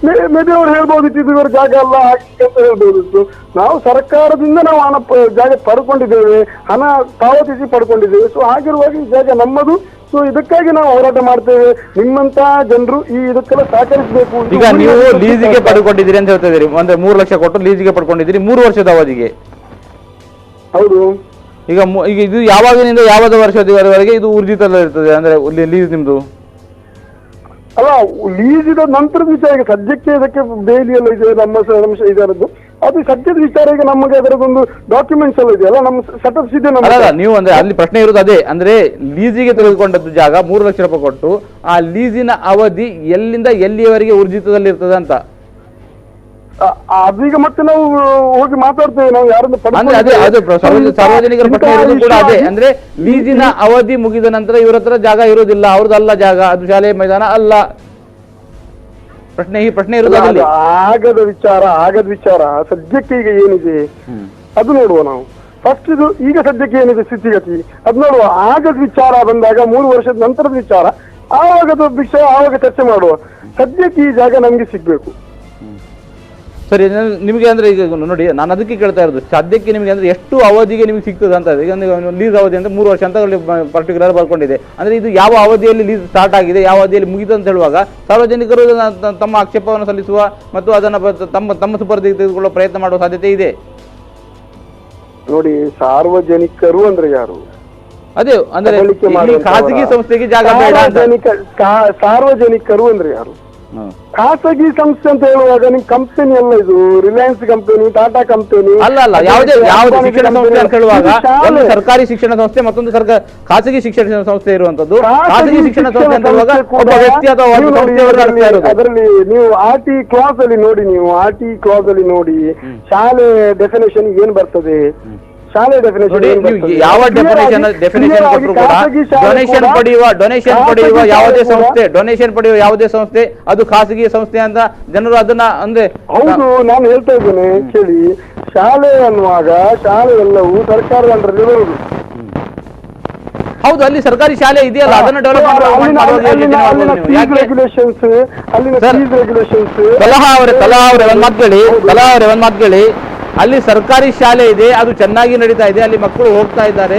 ಮೇಬಿ ಅವ್ರು ಹೇಳ್ಬೋದಿತ್ತು ಇದು ಇವರ ಜಾಗ ಅಲ್ಲ ಅಂತ ಹೇಳ್ಬೋದಿತ್ತು. ನಾವು ಸರ್ಕಾರದಿಂದ ನಾವು ಹಣ ಜಾಗ ಪಡ್ಕೊಂಡಿದ್ದೇವೆ, ಹಣ ಪಾವತಿಸಿ ಪಡ್ಕೊಂಡಿದ್ದೇವೆ. ಸೊ ಹಾಗಿರುವಾಗ ಈ ಜಾಗ ನಮ್ಮದು. ಸೊ ಇದಕ್ಕಾಗಿ ನಾವು ಹೋರಾಟ ಮಾಡ್ತೇವೆ. ನಿಮ್ಮಂತ ಜನರು ಇದಕ್ಕೆಲ್ಲ ಸಹಕರಿಸಬೇಕು. ಈಗ ನೀವು ಲೀಸಿಗೆ ಪಡ್ಕೊಂಡಿದ್ದೀರಿ ಅಂತ ಹೇಳ್ತಾ ಇದ್ದೀರಿ, ಅಂದ್ರೆ 3 ಲಕ್ಷ ಕೊಟ್ಟು ಲೀಸಿಗೆ ಪಡ್ಕೊಂಡಿದ್ದೀರಿ 3 ವರ್ಷದ ಅವಧಿಗೆ. ಹೌದು. ಈಗ ಇದು ಯಾವಾಗಿನಿಂದ ಯಾವಾಗ ವರ್ಷದವರೆಗೆ ಇದು ಊರ್ಜಿತದಲ್ಲಿರ್ತದೆ ಅಂದ್ರೆ ಲೀಸ್ ನಿಮ್ದು? ಅಲ್ಲ, ಲೀಸಿದ ನಂತರದ ವಿಚಾರ. ಈಗ ಸದ್ಯಕ್ಕೆ ಇದಕ್ಕೆ ಬೇಲಿ ಎಲ್ಲ ಇದೆ, ನಮ್ಮ ಇದರದ್ದು ಅದು ಸದ್ಯದ ವಿಚಾರ. ಈಗ ನಮಗೆ ಅದರದೊಂದು ಡಾಕ್ಯುಮೆಂಟ್ಸ್ ಎಲ್ಲ ಇದೆಯಲ್ಲ, ನಮ್ಮ ಸೆಟಪ್ಸ್ ಇದೆ. ಅಲ್ಲ, ನೀವು ಅಂದ್ರೆ ಅಲ್ಲಿ ಪ್ರಶ್ನೆ ಇರೋದು ಅದೇ, ಅಂದ್ರೆ ಲೀಸಿಗೆ ತೆಗೆದುಕೊಂಡದ್ದು ಜಾಗ 3 ಲಕ್ಷ ರೂಪಾಯಿ ಕೊಟ್ಟು ಆ ಲೀಸಿನ ಅವಧಿ ಎಲ್ಲಿಂದ ಎಲ್ಲಿಯವರೆಗೆ ಊರ್ಜಿತದಲ್ಲಿ ಇರ್ತದೆ ಅಂತ. ಅದೀಗ ಮತ್ತೆ ನಾವು ಹೋಗಿ ಮಾತಾಡ್ತೇವೆ. ನಾವು ಯಾರನ್ನು ಸಾರ್ವಜನಿಕರ ಪ್ರಶ್ನೆ ಇರೋದು ಕೂಡ ಅದೇ, ಅಂದ್ರೆ ಲೀಸಿನ ಅವಧಿ ಮುಗಿದ ನಂತರ ಇವ್ರ ಹತ್ರ ಜಾಗ ಇರೋದಿಲ್ಲ, ಅವ್ರದ್ದಲ್ಲ ಜಾಗ, ಅದು ಶಾಲೆ ಮೈದಾನ ಅಲ್ಲ. ಪ್ರಶ್ನೆ ಇರೋದು ಆಗದ ವಿಚಾರ. ಸದ್ಯಕ್ಕೆ ಈಗ ಏನಿದೆ ಅದು ನೋಡುವ ನಾವು. ಫಸ್ಟ್ ಇದು ಈಗ ಸದ್ಯಕ್ಕೆ ಏನಿದೆ ಸ್ಥಿತಿಗತಿ ಅದು ನೋಡುವ. ಆಗದ ವಿಚಾರ ಬಂದಾಗ 3 ವರ್ಷದ ನಂತರದ ವಿಚಾರ, ಆವಾಗದ ವಿಷಯ ಆವಾಗ ಚರ್ಚೆ ಮಾಡುವ. ಸದ್ಯಕ್ಕೆ ಈ ಜಾಗ ನಮ್ಗೆ ಸಿಗ್ಬೇಕು. ಸರಿ, ನಿಮಗೆ ಅಂದ್ರೆ ಈಗ ನೋಡಿ, ನಾನು ಅದಕ್ಕೆ ಕೇಳ್ತಾ ಇರೋದು, ಸದ್ಯಕ್ಕೆ ನಿಮಗೆ ಅಂದ್ರೆ ಎಷ್ಟು ಅವಧಿಗೆ ನಿಮಗೆ ಸಿಗ್ತದೆ ಅಂತ. ಈಗ ಲೀಸ್ ಅವಧಿ ಅಂತ 3 ವರ್ಷ ಅಂತ ಪರ್ಟಿಕ್ಯುಲರ್ ಬರ್ಕೊಂಡಿದೆ. ಅಂದ್ರೆ ಇದು ಯಾವ ಅವಧಿಯಲ್ಲಿ ಲೀಸ್ ಸ್ಟಾರ್ಟ್ ಆಗಿದೆ, ಯಾವ ಅವಧಿಯಲ್ಲಿ ಮುಗಿತು ಅಂತ ಹೇಳುವಾಗ ಸಾರ್ವಜನಿಕರು ತಮ್ಮ ಆಕ್ಷೇಪವನ್ನು ಸಲ್ಲಿಸುವ ಮತ್ತು ಅದನ್ನು ತಮ್ಮ ಸುಪರ್ದಿಗೆ ತೆಗೆದುಕೊಳ್ಳುವ ಪ್ರಯತ್ನ ಮಾಡುವ ಸಾಧ್ಯತೆ ಇದೆ. ನೋಡಿ, ಸಾರ್ವಜನಿಕರು ಅಂದ್ರೆ ಯಾರು? ಅದೇ ಅಂದ್ರೆ ಖಾಸಗಿ ಸಂಸ್ಥೆಗೆ ಜಾಗ ಬೇಡ. ಸಾರ್ವಜನಿಕರು ಅಂದ್ರೆ ಯಾರು? ಖಾಸಗಿ ಸಂಸ್ಥೆ ಅಂತ ಹೇಳುವಾಗ ನಿಮ್ ಕಂಪನಿ ಅಲ್ಲ, ಇದು ರಿಲಯನ್ಸ್ ಕಂಪನಿ, ಟಾಟಾ ಕಂಪನಿ ಅಲ್ಲ. ಯಾವುದೇ ಶಿಕ್ಷಣ ಸಂಸ್ಥೆ ಅಂತ ಹೇಳುವಾಗ ಒಂದು ಸರ್ಕಾರಿ ಶಿಕ್ಷಣ ಸಂಸ್ಥೆ, ಮತ್ತೊಂದು ಖಾಸಗಿ ಶಿಕ್ಷಣ ಸಂಸ್ಥೆ ಇರುವಂತದ್ದು. ಖಾಸಗಿ ಶಿಕ್ಷಣ ಸಂಸ್ಥೆ ಅಂತ ಹೇಳುವಾಗ ಒಬ್ಬ ವ್ಯಕ್ತಿ ಅಥವಾ ಅದರಲ್ಲಿ ನೀವು RT ಕ್ಲಾಸ್ ಅಲ್ಲಿ ನೋಡಿ, ಶಾಲೆ ಡೆಫಿನೇಷನ್ ಏನ್ ಬರ್ತದೆ, ಶಾಲೆ ಡೆಫಿನೇಷನ್ ಯಾವ ಡೆಫಿನೇಷನ್ ಕೊಟ್ಟರು ಕೂಡ ಡೊನೇಷನ್ ಪಡೆಯುವ ಯಾವುದೇ ಸಂಸ್ಥೆ ಅದು ಖಾಸಗಿ ಸಂಸ್ಥೆ ಅಂತ ಜನರು ಅದನ್ನ ಅಂದ್ರೆ. ಹೌದು, ನಾನು ಹೇಳ್ತಾ ಇದ್ದೇನೆ ಕೇಳಿ. ಶಾಲೆ ಅನ್ನುವಾಗ ಶಾಲೆ ಎಲ್ಲವೂ ಸರ್ಕಾರದ ಅಂಡರಲ್ಲಿ ಬರುವುದು. ಹೌದು, ಅಲ್ಲಿ ಸರ್ಕಾರಿ ಶಾಲೆ ಇದೆಯಲ್ಲ, ಅದನ್ನ ಡೆವಲಪ್ಮೆಂಟ್ ಕಲಹ ಅವರೇ ಒಂದ್ ಮಾತುಗಳಿ. ಅಲ್ಲಿ ಸರ್ಕಾರಿ ಶಾಲೆ ಇದೆ, ಅದು ಚೆನ್ನಾಗಿ ನಡೀತಾ ಇದೆ, ಅಲ್ಲಿ ಮಕ್ಕಳು ಹೋಗ್ತಾ ಇದ್ದಾರೆ.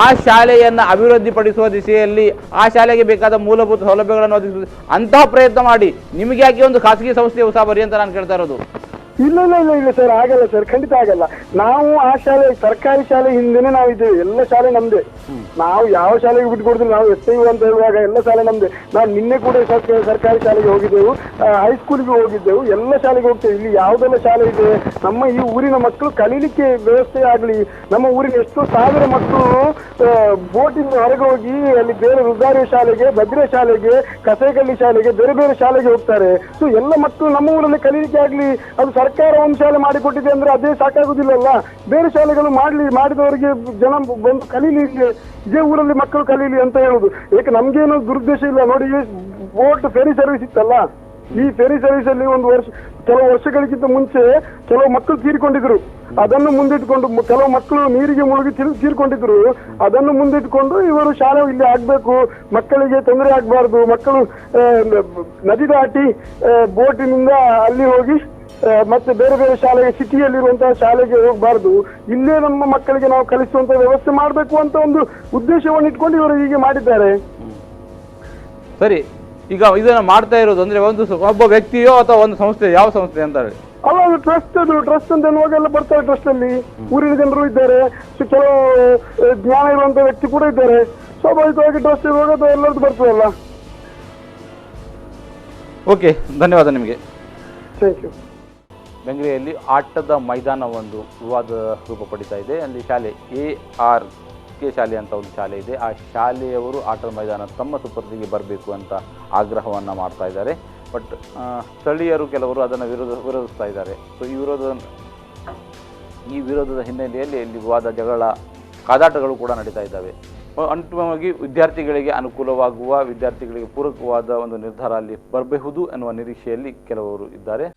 ಆ ಶಾಲೆಯನ್ನ ಅಭಿವೃದ್ಧಿಪಡಿಸುವ ದಿಸೆಯಲ್ಲಿ ಆ ಶಾಲೆಗೆ ಬೇಕಾದ ಮೂಲಭೂತ ಸೌಲಭ್ಯಗಳನ್ನು ಒದಗಿಸುವುದು ಅಂತಹ ಪ್ರಯತ್ನ ಮಾಡಿ. ನಿಮಗೆ ಯಾಕೆ ಒಂದು ಖಾಸಗಿ ಸಂಸ್ಥೆ ಉಸಾಬರಿ ಅಂತ ನಾನು ಕೇಳ್ತಾ ಇರೋದು. ಇಲ್ಲ ಇಲ್ಲ ಇಲ್ಲ ಇಲ್ಲ ಸರ್, ಆಗಲ್ಲ ಸರ್, ಖಂಡಿತ ಆಗಲ್ಲ. ನಾವು ಆ ಶಾಲೆ ಸರ್ಕಾರಿ ಶಾಲೆ ಹಿಂದೆನೆ ನಾವು ಇದ್ದೇವೆ, ಎಲ್ಲ ಶಾಲೆ ನಮ್ದೆ. ನಾವು ಯಾವ ಶಾಲೆಗೆ ಬಿಟ್ಕೊಡುದಿಲ್ಲ. ನಾವು SIU ಅಂತ ಹೇಳುವಾಗ ಎಲ್ಲ ಶಾಲೆ ನಮ್ದೆ. ನಾವು ನಿನ್ನೆ ಕೂಡ ಸರ್ಕಾರಿ ಶಾಲೆಗೆ ಹೋಗಿದ್ದೆವು, ಹೈಸ್ಕೂಲಿಗೆ ಹೋಗಿದ್ದೆವು, ಎಲ್ಲ ಶಾಲೆಗೆ ಹೋಗ್ತೇವೆ. ಇಲ್ಲಿ ಯಾವುದೆಲ್ಲ ಶಾಲೆ ಇದೆ, ನಮ್ಮ ಈ ಊರಿನ ಮಕ್ಕಳು ಕಲೀಲಿಕ್ಕೆ ವ್ಯವಸ್ಥೆ ಆಗಲಿ. ನಮ್ಮ ಊರಿನ ಎಷ್ಟೋ ಸಾವಿರ ಮಕ್ಕಳು ಬೋಟಿಂದ ಹೊರಗೆ ಹೋಗಿ ಅಲ್ಲಿ ಬೇರೆ ರುದ್ರಾರಿ ಶಾಲೆಗೆ, ಭದ್ರೆ ಶಾಲೆಗೆ, ಕಸೇಕಳ್ಳಿ ಶಾಲೆಗೆ, ಬೇರೆ ಬೇರೆ ಶಾಲೆಗೆ ಹೋಗ್ತಾರೆ. ಸೊ ಎಲ್ಲ ಮಕ್ಕಳು ನಮ್ಮ ಊರಲ್ಲಿ ಕಲೀಲಿಕ್ಕೆ ಆಗ್ಲಿ, ಅದು ಸರ್ಕಾರ ಒಂದು ಶಾಲೆ ಮಾಡಿಕೊಟ್ಟಿದೆ ಅಂದ್ರೆ ಅದೇ ಸಾಕಾಗುದಿಲ್ಲಲ್ಲ. ಬೇರೆ ಶಾಲೆಗಳು ಮಾಡಿದವರಿಗೆ ಜನ ಬಂದು ಕಲೀಲಿ, ಇದೇ ಊರಲ್ಲಿ ಮಕ್ಕಳು ಕಲೀಲಿ ಅಂತ ಹೇಳುದು. ಏಕೆ ನಮ್ಗೇನು ದುರುದ್ದೇಶ ಇಲ್ಲ ನೋಡಿ. ಬೋಟ್ ಫೆರಿ ಸರ್ವಿಸ್ ಇತ್ತಲ್ಲ, ಈ ಫೆರಿ ಸರ್ವಿಸ್ ಅಲ್ಲಿ ಕೆಲವು ವರ್ಷಗಳಿಗಿಂತ ಮುಂಚೆ ಕೆಲವು ಮಕ್ಕಳು ತೀರಿಕೊಂಡಿದ್ರು. ಅದನ್ನು ಮುಂದಿಟ್ಕೊಂಡು ಕೆಲವು ಮಕ್ಕಳು ನೀರಿಗೆ ಮುಳುಗಿ ತೀರ್ಕೊಂಡಿದ್ರು. ಅದನ್ನು ಮುಂದಿಟ್ಕೊಂಡು ಇವರು ಶಾಲೆ ಇಲ್ಲಿ ಆಗ್ಬೇಕು, ಮಕ್ಕಳಿಗೆ ತೊಂದರೆ ಆಗ್ಬಾರ್ದು, ಮಕ್ಕಳು ನದಿ ದಾಟಿ ಬೋಟಿನಿಂದ ಅಲ್ಲಿ ಹೋಗಿ ಮತ್ತೆ ಬೇರೆ ಬೇರೆ ಶಾಲೆಗೆ, ಸಿಟಿಯಲ್ಲಿರುವಂತಹ ಶಾಲೆಗೆ ಹೋಗಬಾರ್ದು, ಇಲ್ಲೇ ನಮ್ಮ ಮಕ್ಕಳಿಗೆ ನಾವು ಕಲಿಸುವಂತ ವ್ಯವಸ್ಥೆ ಮಾಡಬೇಕು ಅಂತ ಒಂದು ಉದ್ದೇಶವನ್ನು ಇಟ್ಕೊಂಡು ಇವರು ಹೀಗೆ ಮಾಡಿದ್ದಾರೆ. ಸರಿ, ಈಗ ಇದನ್ನ ಮಾಡ್ತಾ ಇರೋದು ಅಂದ್ರೆ ಒಬ್ಬ ವ್ಯಕ್ತಿಯೋ ಅಥವಾ ಒಂದು ಸಂಸ್ಥೆ, ಯಾವ ಸಂಸ್ಥೆ ಅಂತ ಹೇಳಿ? ಅಲ್ಲ, ಅದು ಟ್ರಸ್ಟ್ ಅಂತ ಹೇಳುವಾಗೆಲ್ಲ ಬರ್ತಾರೆ. ಟ್ರಸ್ಟ್ ಅಲ್ಲಿ ಊರಿನ ಜನರು ಇದ್ದಾರೆ, ಕೆಲವು ಜ್ಞಾನ ಇರುವಂತ ವ್ಯಕ್ತಿ ಕೂಡ ಇದ್ದಾರೆ. ಸ್ವಾಭಾವಿಕವಾಗಿ ಟ್ರಸ್ಟ್ ಇರುವಾಗ ಅದು ಎಲ್ಲರದ್ದು ಬರ್ತದಲ್ಲ. ಓಕೆ, ಧನ್ಯವಾದ ನಿಮಗೆ. Thank you. ಬೆಂಗಳೂರಲ್ಲಿ ಆಟದ ಮೈದಾನವೊಂದು ವಿವಾದ ರೂಪ ಪಡಿತಾ ಇದೆ. ಅಲ್ಲಿ ಶಾಲೆ ARK ಶಾಲೆ ಅಂತ ಒಂದು ಶಾಲೆ ಇದೆ. ಆ ಶಾಲೆಯವರು ಆಟದ ಮೈದಾನ ತಮ್ಮ ಸುಪರ್ದಿಗೆ ಬರಬೇಕು ಅಂತ ಆಗ್ರಹವನ್ನು ಮಾಡ್ತಾ ಇದ್ದಾರೆ. ಬಟ್ ಸ್ಥಳೀಯರು ಕೆಲವರು ಅದನ್ನು ವಿರೋಧಿಸ್ತಾ ಇದ್ದಾರೆ. ಸೊ ಈ ವಿರೋಧದ ಹಿನ್ನೆಲೆಯಲ್ಲಿ ಇಲ್ಲಿ ವಿವಾದ, ಜಗಳ, ಕಾದಾಟಗಳು ಕೂಡ ನಡೀತಾ ಇದ್ದಾವೆ. ಅಂತಿಮವಾಗಿ ವಿದ್ಯಾರ್ಥಿಗಳಿಗೆ ಅನುಕೂಲವಾಗುವ, ವಿದ್ಯಾರ್ಥಿಗಳಿಗೆ ಪೂರಕವಾದ ಒಂದು ನಿರ್ಧಾರ ಅಲ್ಲಿ ಬರಬಹುದು ಎನ್ನುವ ನಿರೀಕ್ಷೆಯಲ್ಲಿ ಕೆಲವರು ಇದ್ದಾರೆ.